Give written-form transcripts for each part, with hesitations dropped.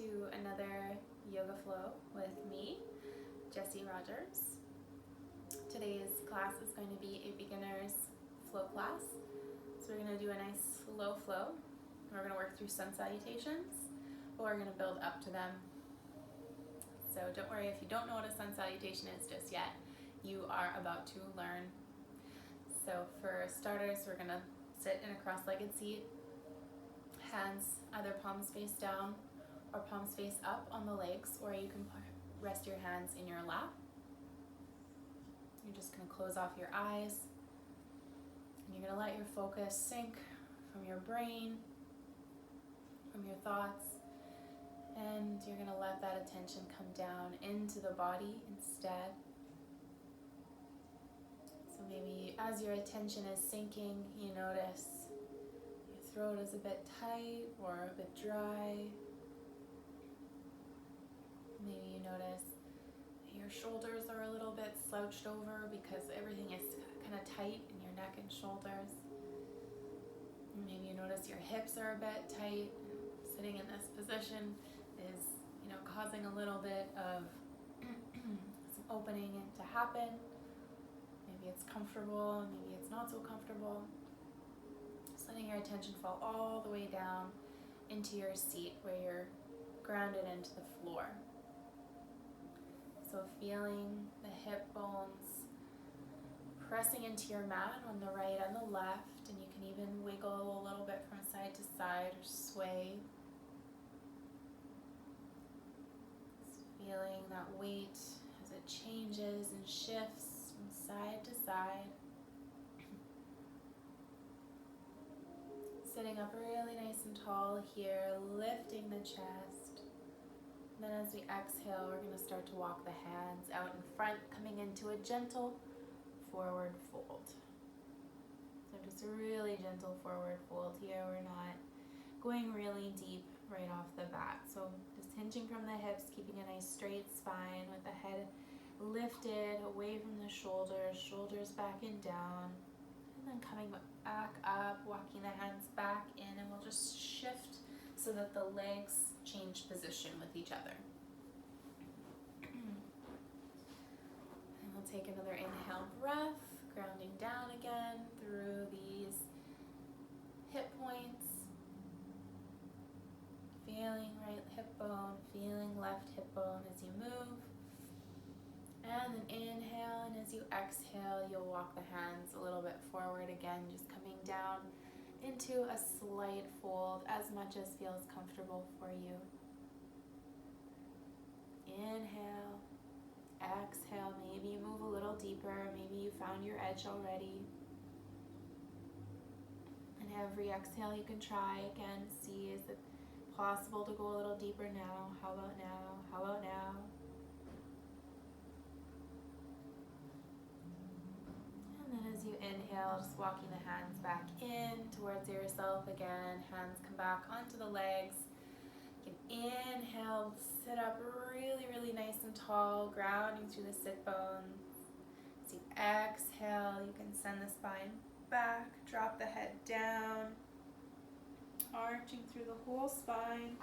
to another yoga flow with me, Rodgers. Today's class is going to be a beginner's flow class. So we're going to do a nice slow flow. We're going to work through sun salutations, but we're going to build up to them. So don't worry if you don't know what a sun salutation is just yet. You are about to learn. So for starters, we're going to sit in a cross-legged seat. Hands either palms face down or palms face up on the legs, or you can rest your hands in your lap. You're just going to close off your eyes, and you're going to let your focus sink from your brain, from your thoughts, and you're going to let that attention come down into the body instead. So maybe as your attention is sinking, you notice your throat is a bit tight or a bit dry. Maybe you notice your shoulders are a little bit slouched over because everything is kind of tight in your neck and shoulders. Maybe you notice your hips are a bit tight. Sitting in this position is, causing a little bit of some opening to happen. Maybe it's comfortable, maybe it's not so comfortable. Just letting your attention fall all the way down into your seat where you're grounded into the floor. So feeling the hip bones pressing into your mat on the right and the left, and you can even wiggle a little bit from side to side or sway. Just feeling that weight as it changes and shifts from side to side. Sitting up really nice and tall here, lifting the chest. Then as we exhale, we're going to start to walk the hands out in front, coming into a gentle forward fold. So just a really gentle forward fold here. We're not going really deep right off the bat. So just hinging from the hips, keeping a nice straight spine with the head lifted away from the shoulders, shoulders back and down. And then coming back up, walking the hands back in, and we'll just shift so that the legs change position with each other. And we'll take another inhale breath, grounding down again through these hip points. Feeling right hip bone, feeling left hip bone as you move. And then inhale, and as you exhale, you'll walk the hands a little bit forward again, just coming down into a slight fold, as much as feels comfortable for you. Inhale, exhale, maybe you move a little deeper, maybe you found your edge already. And every exhale you can try again, see is it possible to go a little deeper now? How about now? How about now? And then as you inhale, just walking the hands back in towards yourself again. Hands come back onto the legs. You can inhale, sit up really, really nice and tall, grounding through the sit bones. As you exhale, you can send the spine back, drop the head down, arching through the whole spine.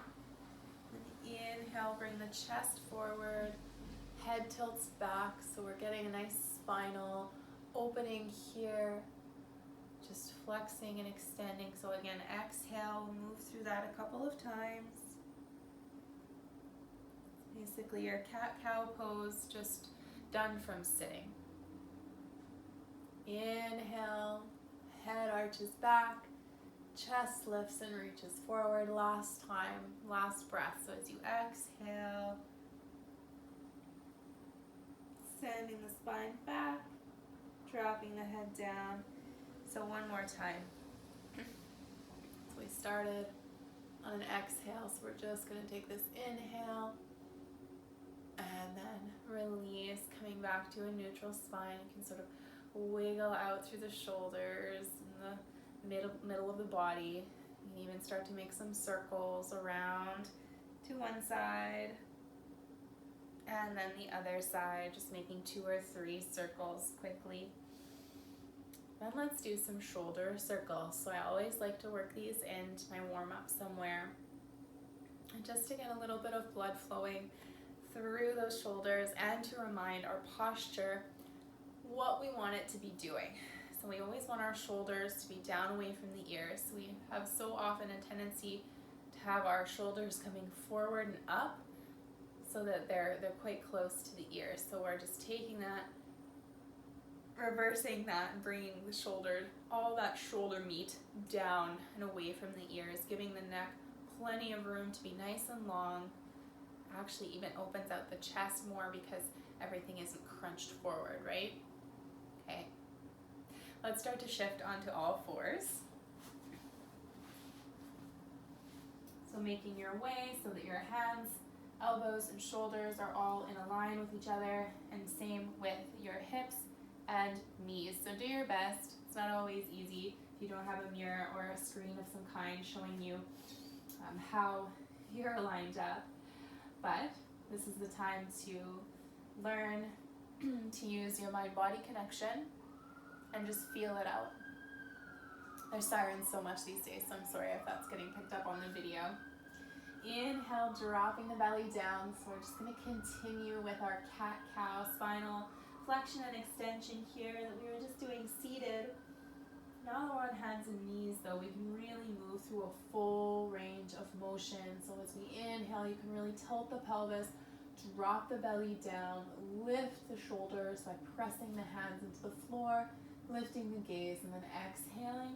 Then inhale, bring the chest forward, head tilts back, so we're getting a nice spinal opening here, just flexing and extending. So again, exhale, move through that a couple of times. Basically your cat-cow pose, just done from sitting. Inhale, head arches back, chest lifts and reaches forward. Last time, last breath. So as you exhale, sending the spine back, dropping the head down. So one more time. So we started on an exhale, so we're just going to take this inhale and then release, coming back to a neutral spine. You can sort of wiggle out through the shoulders and the middle of the body. You can even start to make some circles around to one side and then the other side, just making 2 or 3 circles quickly. Then let's do some shoulder circles. So I always like to work these into my warm-up somewhere. And just to get a little bit of blood flowing through those shoulders and to remind our posture what we want it to be doing. So we always want our shoulders to be down away from the ears. We have so often a tendency to have our shoulders coming forward and up so that they're quite close to the ears. So we're just taking that, reversing that, and bringing the shoulder, all that shoulder meat down and away from the ears, giving the neck plenty of room to be nice and long. Actually even opens out the chest more because everything isn't crunched forward, right? Okay. Let's start to shift onto all fours. So making your way so that your hands, elbows, and shoulders are all in a line with each other, and same with your hips and knees. So do your best. It's not always easy if you don't have a mirror or a screen of some kind showing you how you're lined up. But this is the time to learn to use your mind-body connection and just feel it out. There's sirens so much these days, so I'm sorry if that's getting picked up on the video. Inhale, dropping the belly down. So we're just going to continue with our cat-cow spinal flexion and extension here that we were just doing seated. Now that we're on hands and knees though, we can really move through a full range of motion. So as we inhale, you can really tilt the pelvis, drop the belly down, lift the shoulders by pressing the hands into the floor, lifting the gaze, and then exhaling,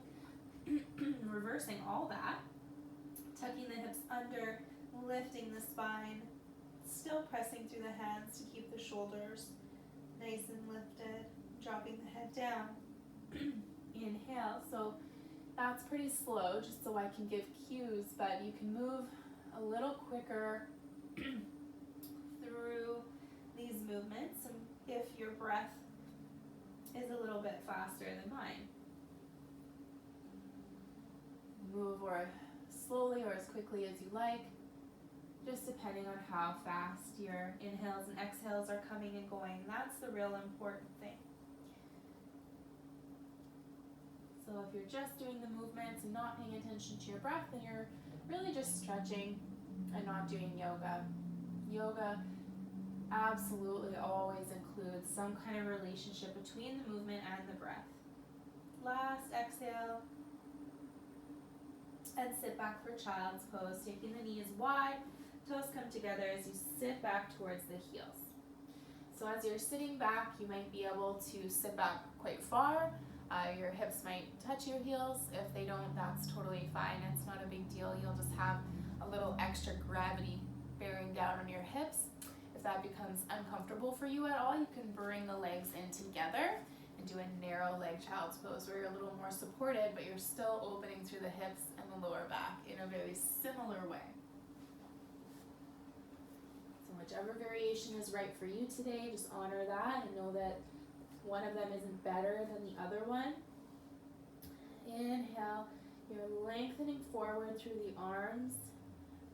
reversing all that, tucking the hips under, lifting the spine, still pressing through the hands to keep the shoulders nice and lifted, dropping the head down. Inhale, so that's pretty slow just so I can give cues, but you can move a little quicker through these movements, and if your breath is a little bit faster than mine. Move or slowly or as quickly as you like, just depending on how fast your inhales and exhales are coming and going. That's the real important thing. So if you're just doing the movements and not paying attention to your breath, then you're really just stretching and not doing yoga. Yoga absolutely always includes some kind of relationship between the movement and the breath. Last exhale, and sit back for child's pose, taking the knees wide, toes come together as you sit back towards the heels. So as you're sitting back, you might be able to sit back quite far. Your hips might touch your heels. If they don't, that's totally fine. It's not a big deal. You'll just have a little extra gravity bearing down on your hips. If that becomes uncomfortable for you at all, you can bring the legs in together and do a narrow leg child's pose where you're a little more supported, but you're still opening through the hips and the lower back in a very similar way. So whichever variation is right for you today, just honor that and know that one of them isn't better than the other one. Inhale, you're lengthening forward through the arms,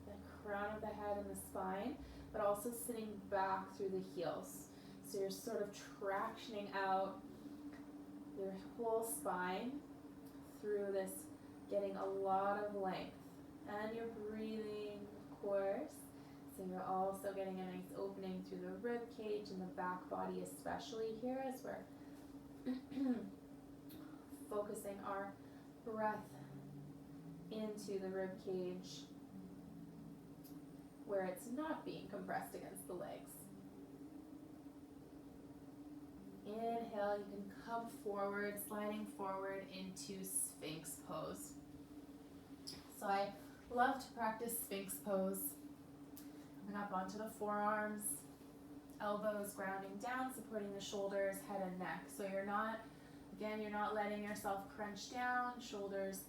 the crown of the head and the spine, but also sitting back through the heels. So you're sort of tractioning out your whole spine through this, getting a lot of length. And you're breathing, of course. So you're also getting a nice opening through the rib cage and the back body, especially here as we're focusing our breath into the rib cage where it's not being compressed against the legs. Inhale, you can come forward, sliding forward into Sphinx Pose. So I love to practice Sphinx Pose. Coming up onto the forearms, elbows grounding down, supporting the shoulders, head and neck. So you're not letting yourself crunch down, shoulders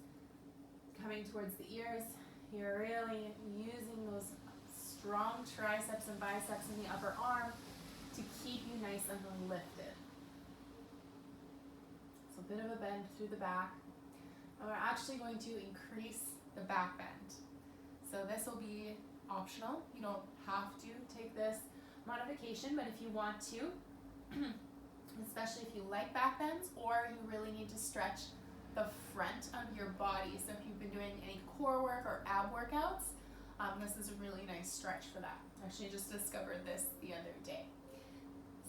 coming towards the ears. You're really using those strong triceps and biceps in the upper arm to keep you nice and lifted. So a bit of a bend through the back. And we're actually going to increase the back bend. So this will be optional. You don't have to take this modification, but if you want to, especially if you like back bends or you really need to stretch the front of your body. So if you've been doing any core work or ab workouts, This is a really nice stretch for that. I actually just discovered this the other day.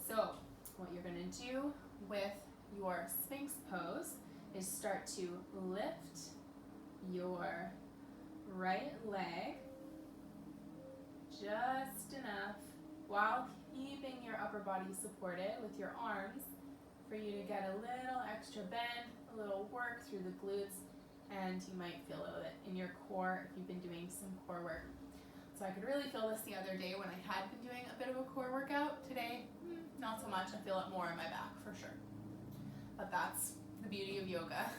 So what you're going to do with your Sphinx pose is start to lift your right leg just enough while keeping your upper body supported with your arms for you to get a little extra bend, a little work through the glutes, and you might feel it in your core if you've been doing some core work. So I could really feel this the other day when I had been doing a bit of a core workout. Today, not so much. I feel it more in my back for sure. But that's the beauty of yoga.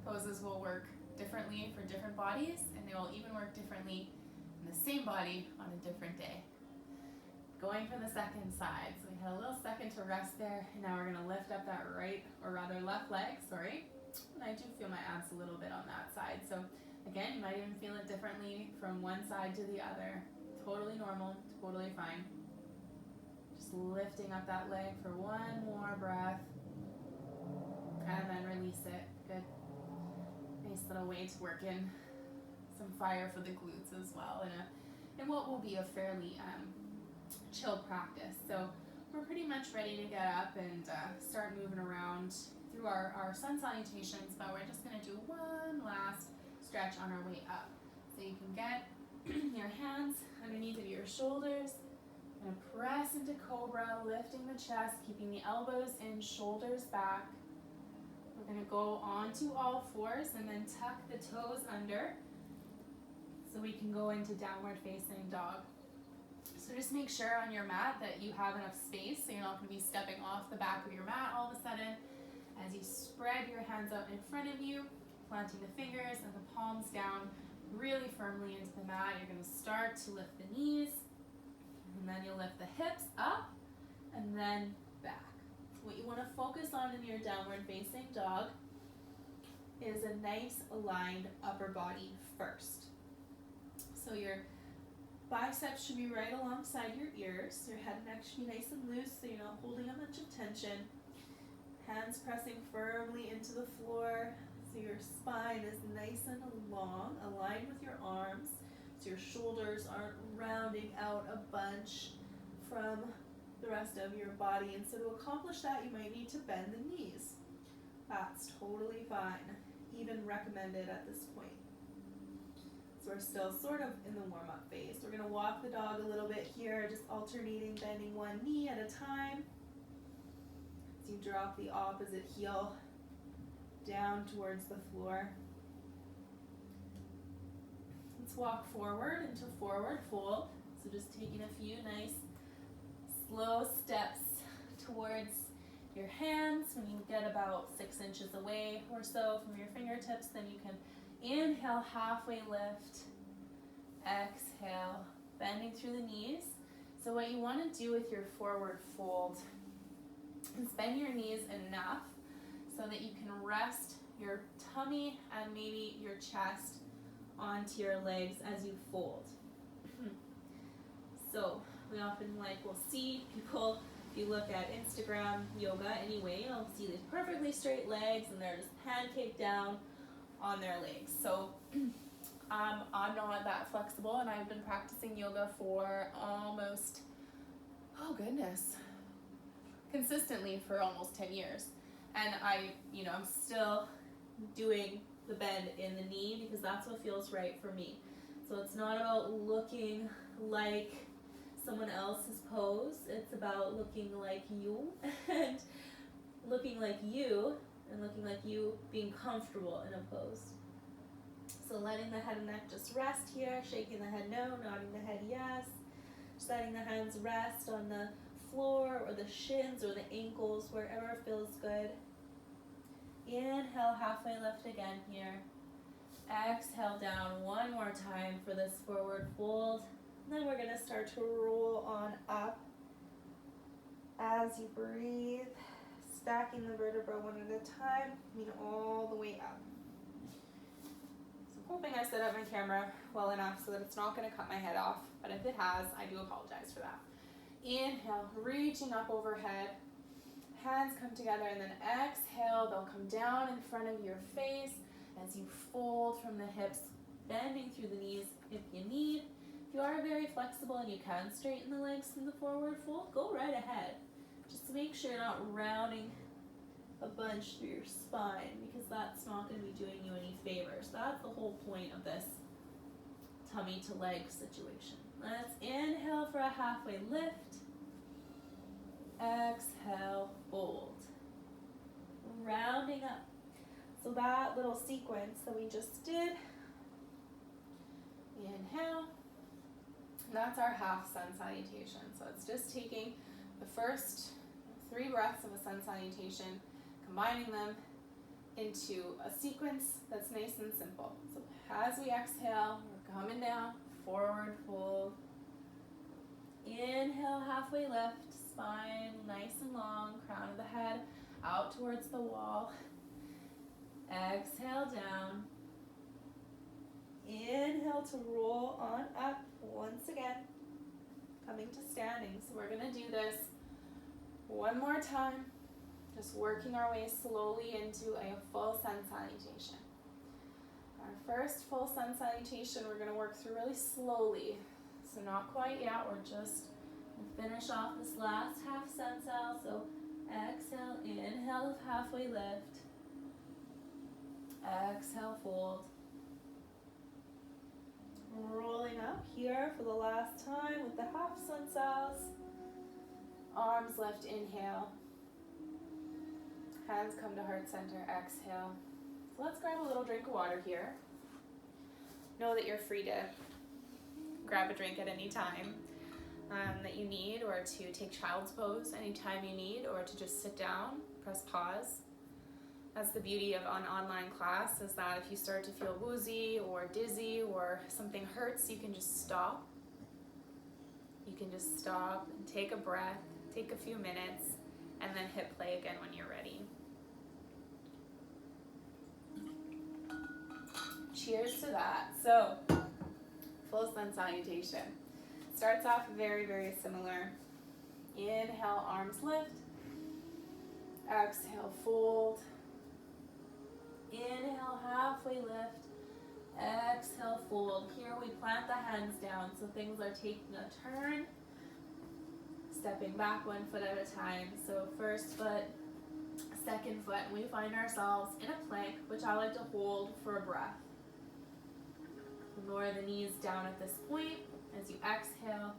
Poses will work differently for different bodies, and they will even work differently in the same body on a different day. Going for the second side. So we had a little second to rest there, and now we're going to lift up that right, or rather left leg, sorry. And I do feel my abs a little bit on that side. So again, you might even feel it differently from one side to the other. Totally normal, totally fine. Just lifting up that leg for one more breath, and then release it. Good. Nice little way to work in some fire for the glutes as well in what will be a fairly chill practice. So we're pretty much ready to get up and start moving around through our sun salutations, but we're just going to do one last stretch on our way up. So you can get your hands underneath of your shoulders, and press into cobra, lifting the chest, keeping the elbows in, shoulders back. We're going to go onto all fours and then tuck the toes under so we can go into downward facing dog. So just make sure on your mat that you have enough space so you're not going to be stepping off the back of your mat all of a sudden. As you spread your hands out in front of you, planting the fingers and the palms down really firmly into the mat, you're going to start to lift the knees, and then you'll lift the hips up and then back. What you want to focus on in your downward facing dog is a nice aligned upper body first. So your biceps should be right alongside your ears. Your head and neck should be nice and loose so you're not holding a bunch of tension. Hands pressing firmly into the floor so your spine is nice and long, aligned with your arms so your shoulders aren't rounding out a bunch from the rest of your body. And so to accomplish that, you might need to bend the knees. That's totally fine, even recommended at this point. So we're still sort of in the warm-up phase. We're going to walk the dog a little bit here, just alternating, bending one knee at a time. As you drop the opposite heel down towards the floor. Let's walk forward into forward fold. So just taking a few nice slow steps towards your hands. When you get about 6 inches away or so from your fingertips, then you can inhale, halfway lift, exhale, bending through the knees. So what you want to do with your forward fold is bend your knees enough so that you can rest your tummy and maybe your chest onto your legs as you fold. So we often we'll see people, if you look at Instagram yoga anyway, you'll see these perfectly straight legs and they're just pancaked down on their legs. So I'm not that flexible, and I've been practicing yoga for almost, consistently for almost 10 years. And I'm still doing the bend in the knee because that's what feels right for me. So it's not about looking like someone else's pose. It's about looking like you and looking like you and looking like you being comfortable in a pose. So letting the head and neck just rest here, shaking the head no, nodding the head yes. Just letting the hands rest on the floor or the shins or the ankles, wherever feels good. Inhale, halfway lift again here. Exhale down one more time for this forward fold. And then we're going to start to roll on up as you breathe, stacking the vertebra one at a time, all the way up. So I'm hoping I set up my camera well enough so that it's not going to cut my head off, but if it has, I do apologize for that. Inhale, reaching up overhead, hands come together, and then exhale, they'll come down in front of your face as you fold from the hips bending through the knees if you need. If you are very flexible and you can straighten the legs from the forward fold, go right ahead. Just to make sure you're not rounding a bunch through your spine, because that's not going to be doing you any favors. That's the whole point of this tummy to leg situation. Let's inhale for a halfway lift. Exhale, fold. Rounding up. So that little sequence that we just did, inhale, that's our half sun salutation. So it's just taking the first 3 breaths of a sun salutation, combining them into a sequence that's nice and simple. So as we exhale, we're coming down, forward fold. Inhale, halfway lift, spine nice and long, crown of the head out towards the wall. Exhale down. Inhale to roll on up once again, coming to standing. So we're going to do this one more time, just working our way slowly into a full sun salutation. Our first full sun salutation we're going to work through really slowly. So not quite yet, we're just going to finish off this last half sun sal. So exhale, inhale, halfway lift. Exhale, fold. Rolling up here for the last time with the half sun sals. Arms lift, inhale. Hands come to heart center, exhale. So let's grab a little drink of water here. Know that you're free to grab a drink at any time that you need, or to take child's pose anytime you need, or to just sit down, press pause. That's the beauty of an online class, is that if you start to feel woozy or dizzy or something hurts, you can just stop. You can just stop and take a breath, take a few minutes, and then hit play again when you're ready. Cheers to that. So, full sun salutation. Starts off very, very similar. Inhale, arms lift. Exhale, fold. Inhale, halfway lift. Exhale, fold. Here we plant the hands down, so things are taking a turn. Stepping back 1 foot at a time. So first foot, second foot, and we find ourselves in a plank, which I like to hold for a breath. Lower the knees down at this point. As you exhale,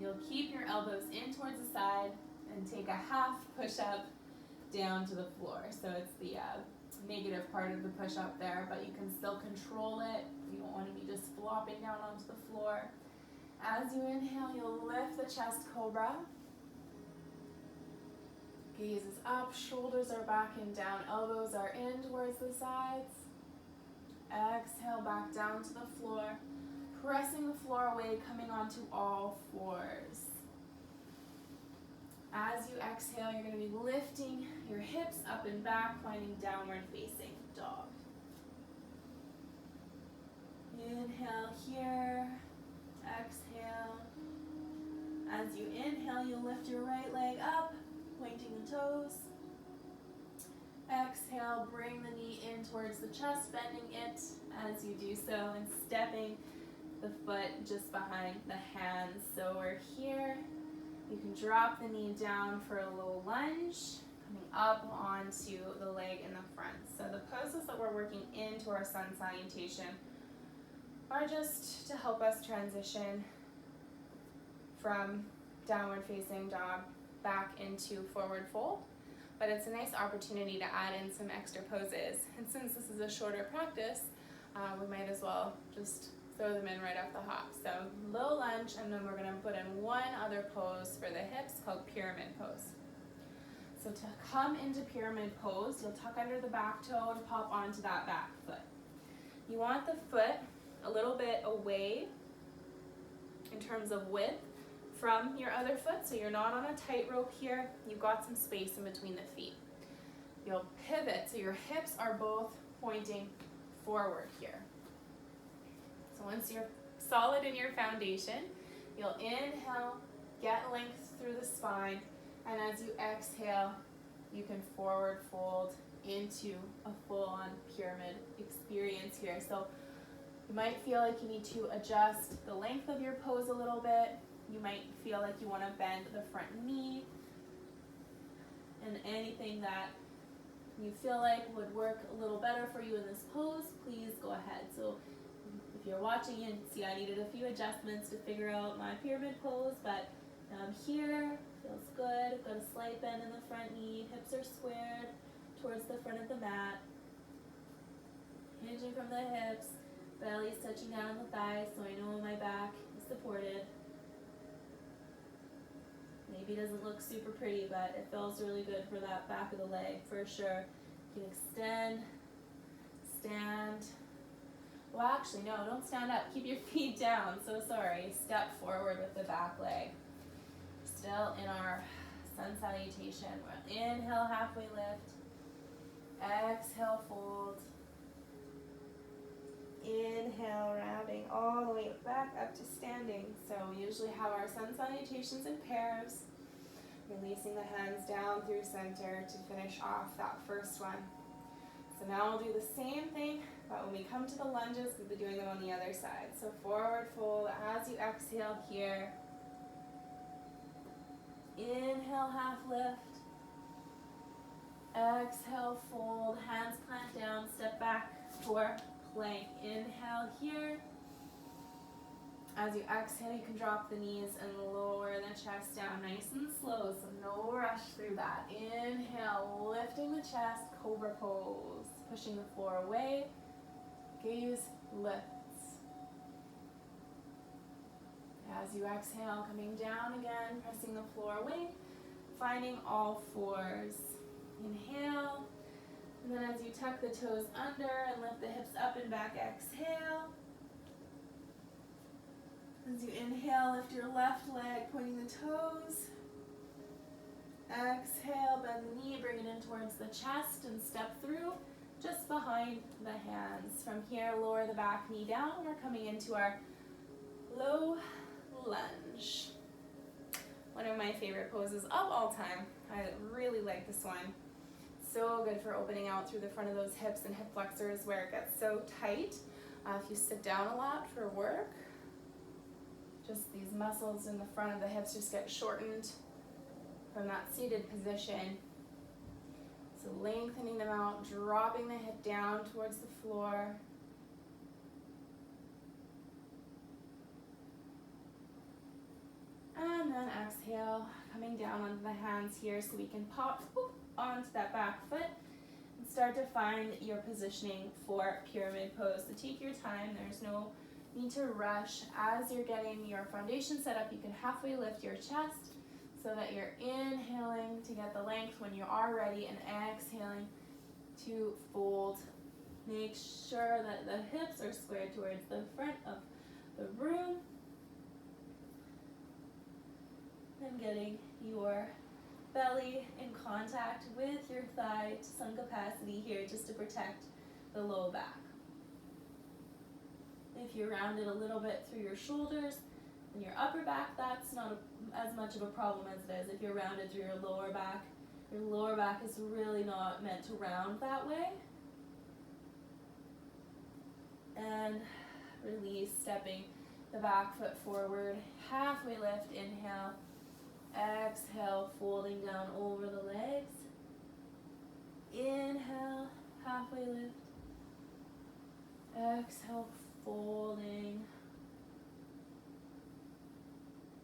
you'll keep your elbows in towards the side and take a half push-up down to the floor. So it's the negative part of the push-up there, but you can still control it. You don't want to be just flopping down onto the floor. As you inhale, you'll lift the chest cobra. Gaze is up, shoulders are back and down, elbows are in towards the sides. Exhale, back down to the floor, pressing the floor away, coming onto all fours. As you exhale, you're going to be lifting your hips up and back, finding downward facing dog. Inhale here, exhale. As you inhale, you'll lift your right leg up, pointing the toes. Exhale, bring the knee in towards the chest, bending it as you do so, and stepping the foot just behind the hands. So we're here. You can drop the knee down for a little lunge, coming up onto the leg in the front. So the poses that we're working into our sun salutation are just to help us transition from downward facing dog back into forward fold. But it's a nice opportunity to add in some extra poses. And since this is a shorter practice, we might as well just throw them in right off the hop. So low lunge, and then we're going to put in one other pose for the hips called pyramid pose. So to come into pyramid pose, you'll tuck under the back toe and pop onto that back foot. You want the foot a little bit away in terms of width from your other foot, so you're not on a tightrope here. You've got some space in between the feet. You'll pivot, so your hips are both pointing forward here. So once you're solid in your foundation, you'll inhale, get length through the spine, and as you exhale, you can forward fold into a full-on pyramid experience here. So You might feel like you need to adjust the length of your pose a little bit. You might feel like you want to bend the front knee, and anything that you feel like would work a little better for you in this pose, please go ahead. So if you're watching, you can see I needed a few adjustments to figure out my pyramid pose, but now I'm here, feels good. I've got a slight bend in the front knee, hips are squared towards the front of the mat, hinging from the hips, belly's touching down on the thighs, so I know my back is supported. Maybe it doesn't look super pretty, but it feels really good for that back of the leg for sure. You can extend, stand. Well, actually, no, don't stand up. Keep your feet down. So sorry. Step forward with the back leg. Still in our Sun Salutation. We'll inhale, halfway lift. Exhale, fold. Inhale, rounding all the way back up to standing. So we usually have our Sun Salutations in pairs, releasing the hands down through center to finish off that first one. So now we'll do the same thing, but when we come to the lunges, we'll be doing them on the other side. So forward fold as you exhale here. Inhale, half lift. Exhale, fold, hands plant down, step back for plank. Inhale here. As you exhale, you can drop the knees and lower the chest down nice and slow, so no rush through that. Inhale, lifting the chest, cobra pose, pushing the floor away, gaze lifts. As you exhale, coming down again, pressing the floor away, finding all fours. Inhale. And then as you tuck the toes under and lift the hips up and back, exhale. As you inhale, lift your left leg, pointing the toes. Exhale, bend the knee, bring it in towards the chest and step through just behind the hands. From here, lower the back knee down. We're coming into our low lunge. One of my favorite poses of all time. I really like this one. So good for opening out through the front of those hips and hip flexors where it gets so tight. If you sit down a lot for work, just these muscles in the front of the hips just get shortened from that seated position. So lengthening them out, dropping the hip down towards the floor. And then exhale, coming down onto the hands here so we can pop onto that back foot and start to find your positioning for pyramid pose. So take your time, there's no need to rush. As you're getting your foundation set up, you can halfway lift your chest so that you're inhaling to get the length when you are ready and exhaling to fold. Make sure that the hips are squared towards the front of the room. And getting your belly in contact with your thigh to some capacity here just to protect the low back. If you round it a little bit through your shoulders and your upper back, that's not as much of a problem as it is if you're rounded through your lower back. Your lower back is really not meant to round that way. And release, stepping the back foot forward, halfway lift, inhale. Exhale, folding down over the legs. Inhale, halfway lift. Exhale, folding.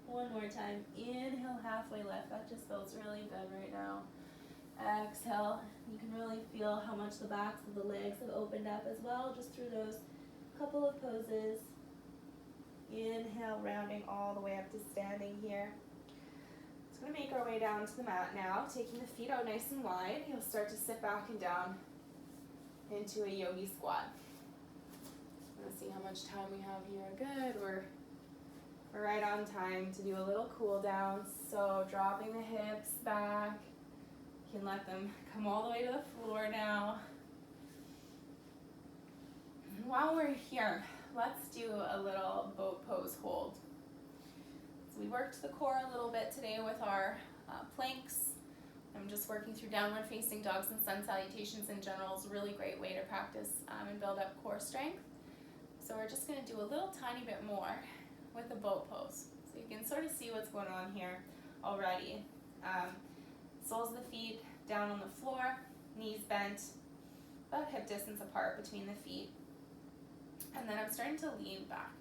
One more time. Inhale, halfway lift. That just feels really good right now. Exhale. You can really feel how much the backs of the legs have opened up as well, just through those couple of poses. Inhale, rounding all the way up to standing here. So we're going to make our way down to the mat now, taking the feet out nice and wide. You'll start to sit back and down into a Yogi Squat. Let's see how much time we have here. Good, we're right on time to do a little cool down. So dropping the hips back. You can let them come all the way to the floor now. And while we're here, let's do a little boat pose hold. So we worked the core a little bit today with our planks. I'm just working through downward facing dogs and sun salutations in general. Is a really great way to practice and build up core strength. So we're just going to do a little tiny bit more with the boat pose. So you can sort of see what's going on here already. Soles of the feet down on the floor, knees bent, about hip distance apart between the feet. And then I'm starting to lean back.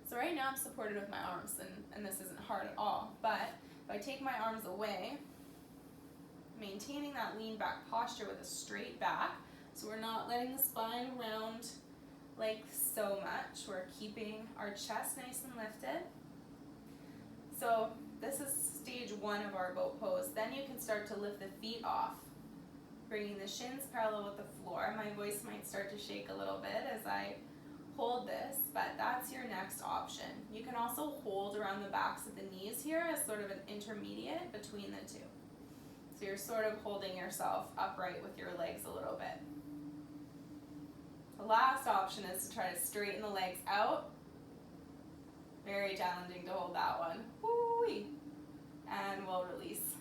So right now I'm supported with my arms, and this isn't hard at all. But if I take my arms away, maintaining that lean back posture with a straight back, so we're not letting the spine round like so much. We're keeping our chest nice and lifted. So this is stage one of our boat pose. Then you can start to lift the feet off, bringing the shins parallel with the floor. My voice might start to shake a little bit as I hold this, but that's your next option. You can also hold around the backs of the knees here as sort of an intermediate between the two. So you're sort of holding yourself upright with your legs a little bit. The last option is to try to straighten the legs out. Very challenging to hold that one. Woo-wee. And we'll release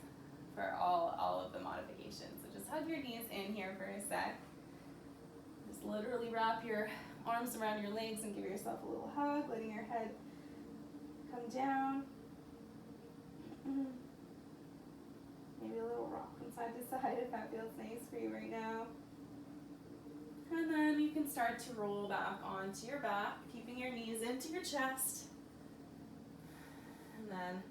for all of the modifications. So just hug your knees in here for a sec. Just literally wrap your arms around your legs and give yourself a little hug, letting your head come down. Maybe a little rock from side to side if that feels nice for you right now. And then you can start to roll back onto your back, keeping your knees into your chest. And then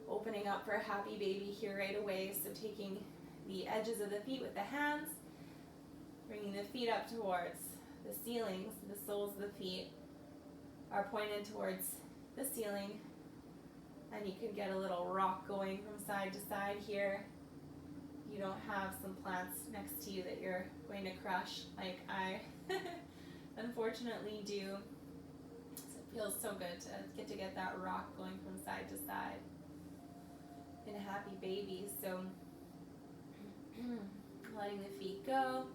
opening up for a happy baby here right away. So taking the edges of the feet with the hands, bringing the feet up towards the ceiling, so the soles of the feet are pointed towards the ceiling, and you can get a little rock going from side to side here. You don't have some plants next to you that you're going to crush like I unfortunately do. So it feels so good to get that rock going from side to side in a happy baby. So letting the feet go,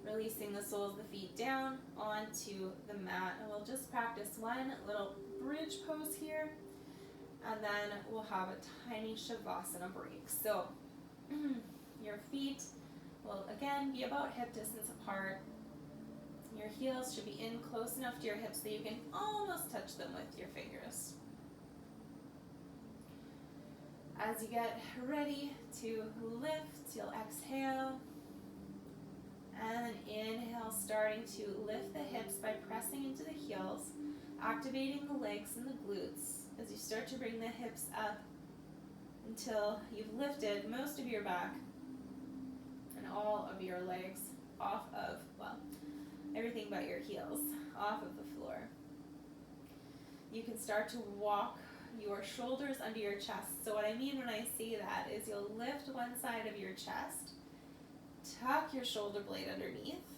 releasing the soles of the feet down onto the mat, and we'll just practice one little bridge pose here, and then we'll have a tiny shavasana break. So your feet will again be about hip distance apart. Your heels should be in close enough to your hips so you can almost touch them with your fingers. As you get ready to lift, you'll exhale and inhale, starting to lift the hips by pressing into the heels, activating the legs and the glutes as you start to bring the hips up until you've lifted most of your back and all of your legs off of, well, everything but your heels off of the floor. You can start to walk your shoulders under your chest. So what I mean when I say that is you'll lift one side of your chest, tuck your shoulder blade underneath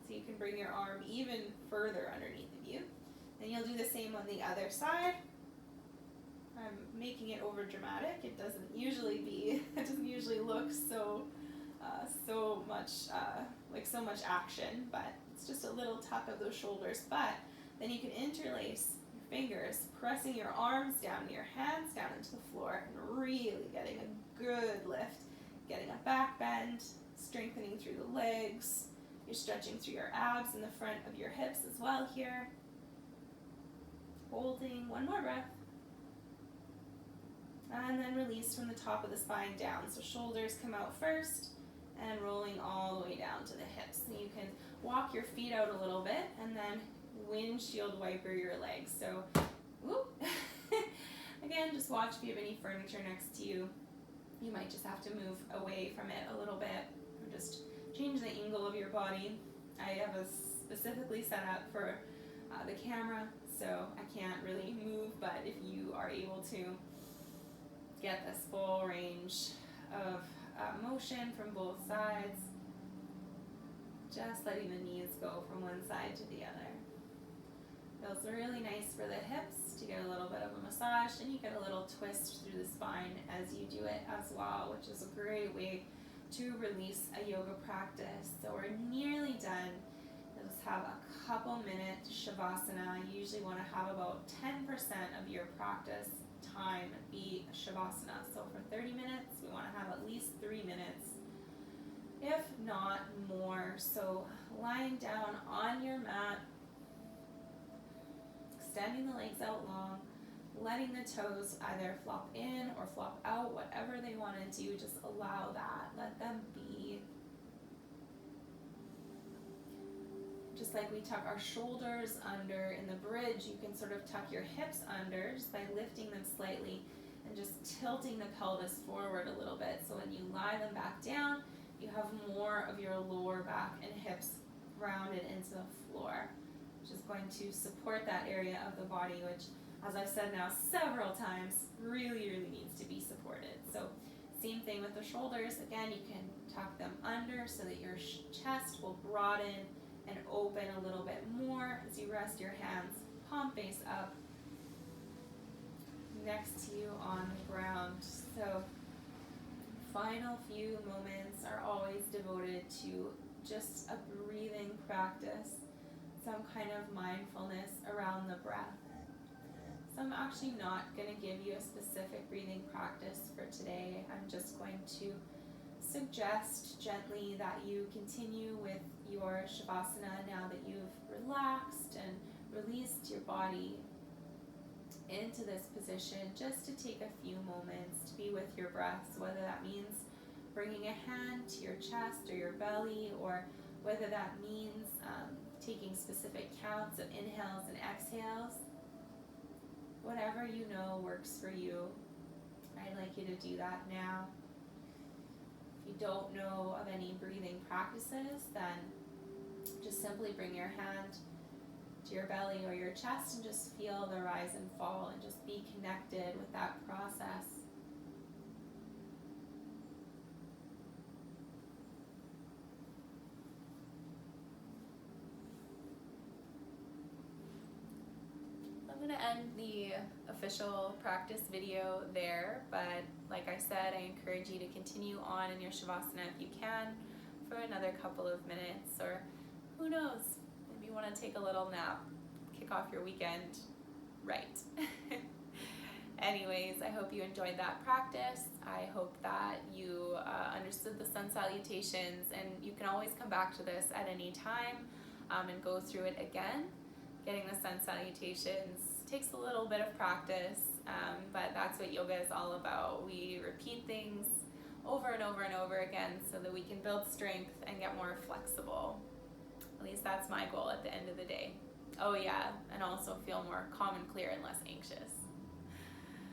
so you can bring your arm even further underneath of you. Then you'll do the same on the other side. I'm making it over dramatic. It doesn't usually look so much action, but it's just a little tuck of those shoulders. But then you can interlace your fingers, pressing your arms down, your hands down into the floor, and really getting a good lift, getting a back bend, strengthening through the legs. You're stretching through your abs in the front of your hips as well here. Holding one more breath. And then release from the top of the spine down. So shoulders come out first and rolling all the way down to the hips. And you can walk your feet out a little bit and then windshield wiper your legs. So, whoop. Again, just watch if you have any furniture next to you. You might just have to move away from it a little bit or just change the angle of your body. I have a specifically set up for the camera, so I can't really move, but if you are able to get this full range of motion from both sides, just letting the knees go from one side to the other. Feels really nice for the hips to get a little bit of a massage, and you get a little twist through the spine as you do it as well, which is a great way to release a yoga practice. So we're nearly done. Let's have a couple minute shavasana. You usually want to have about 10% of your practice time be shavasana. So for 30 minutes, we want to have at least 3 minutes, if not more. So lying down on your mat, extending the legs out long, letting the toes either flop in or flop out, whatever they want to do, just allow that, let them be. Just like we tuck our shoulders under in the bridge, you can sort of tuck your hips under just by lifting them slightly and just tilting the pelvis forward a little bit. So when you lie them back down, you have more of your lower back and hips grounded into the floor, which is going to support that area of the body, which, as I've said now several times, really, really needs to be supported. So same thing with the shoulders. Again, you can tuck them under so that your chest will broaden and open a little bit more as you rest your hands palm face up next to you on the ground. So final few moments are always devoted to just a breathing practice, some kind of mindfulness around the breath. So I'm actually not going to give you a specific breathing practice for today. I'm just going to suggest gently that you continue with your Shavasana now that you've relaxed and released your body into this position, just to take a few moments to be with your breaths, whether that means bringing a hand to your chest or your belly, or whether that means taking specific counts of inhales and exhales. Whatever you know works for you, I'd like you to do that now. If you don't know of any breathing practices, then just simply bring your hand to your belly or your chest and just feel the rise and fall and just be connected with that process. I'm going to end the official practice video there, but like I said, I encourage you to continue on in your Shavasana if you can for another couple of minutes, or who knows, maybe you want to take a little nap, kick off your weekend right. Anyways, I hope you enjoyed that practice. I hope that you understood the Sun Salutations, and you can always come back to this at any time and go through it again. Getting the Sun Salutations takes a little bit of practice, but that's what yoga is all about. We repeat things over and over and over again so that we can build strength and get more flexible. At least that's my goal at the end of the day. Oh yeah, and also feel more calm and clear and less anxious.